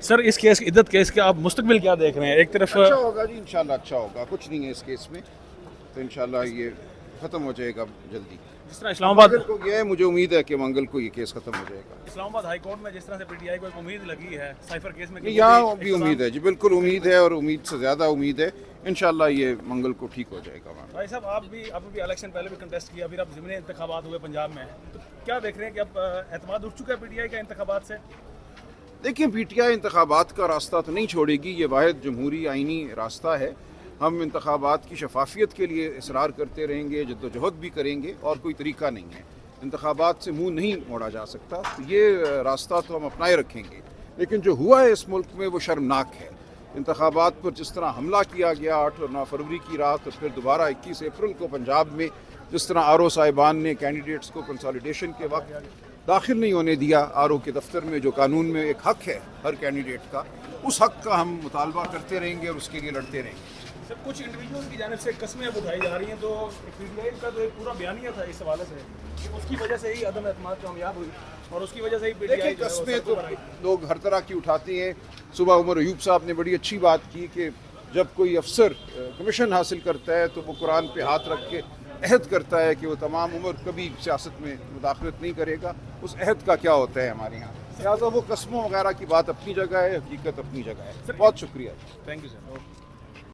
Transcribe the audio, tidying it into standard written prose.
Sir इस case इद्दत case के आप मुस्तकबिल क्या देख रहे हैं? एक तरफ अच्छा होगा जी, इंशाल्लाह अच्छा होगा, कुछ नहीं है इस केस में, तो इंशाल्लाह ये ख़त्म हो जाएगा जल्दी। जिस तरह इस्लामाबाद मंगल को ये है, मुझे उम्मीद है कि मंगल को ये केस ख़त्म हो जाएगा। इस्लामाबाद हाई कोर्ट में जिस तरह से पीटीआई को एक उम्मीद लगी है साइफर केस में कि यहाँ भी उम्मीद है जी, बिल्कुल उम्मीद है, और उम्मीद से ज़्यादा उम्मीद है, इंशाल्लाह ये मंगल को ठीक हो जाएगा वहाँ। भाई साहब आप भी इलेक्शन पहले भी कंटेस्ट किया, फिर अब ज़िमनी इंतखाबात हुए पंजाब में, तो क्या देख रहे हैं कि अब एतमाद उठ चुका है पीटीआई का इंतखाबात से? देखिए, पीटीआई इंतखाबात का रास्ता तो नहीं छोड़ेगी, ये वाहिद जमहूरी आइनी रास्ता है। हम इंतखाबात की शफाफियत के लिए इसरार करते रहेंगे, जद्दोजहद भी करेंगे, और कोई तरीका नहीं है, इंतखाबात से मुंह नहीं मोड़ा जा सकता। तो ये रास्ता तो हम अपनाए रखेंगे, लेकिन जो हुआ है इस मुल्क में वो शर्मनाक है। इंतखाबात पर जिस तरह हमला किया गया 8 और 9 फरवरी की रात, और फिर दोबारा 21 अप्रैल को पंजाब में जिस तरह आर ओ साहिबान ने कैंडिडेट्स को कंसोलिडेशन के वक्त दाखिल नहीं होने दिया आर ओ के दफ्तर में, जो कानून में एक हक है हर कैंडिडेट का, उस हक का हम मुतालबा करते रहेंगे और उसके लिए लड़ते रहेंगे। सर कुछ इंडिविजुअल्स की जानिब से कस्में अब उठाई जा रही हैं, तो पीटीआई का तो एक पूरा बयानिया था इस हवाले से कि उसकी वजह से ही अदम एतमाद कामयाब हुई और उसकी वजह से ही पीटीआई देखिए, कस्में तो लोग हर तरह की उठाते हैं। सुबह उमर अयूब साहब ने बड़ी अच्छी बात की कि जब कोई अफसर कमीशन हासिल करता है तो वो कुरान पे हाथ रख के अहद करता है कि वो तमाम उम्र कभी सियासत में मुदाखलत नहीं करेगा। उस अहद का क्या होता है हमारे यहाँ? लिहाजा वो कस्मों वगैरह की बात अपनी जगह है, हकीकत अपनी जगह है। बहुत शुक्रिया। Thank you sir.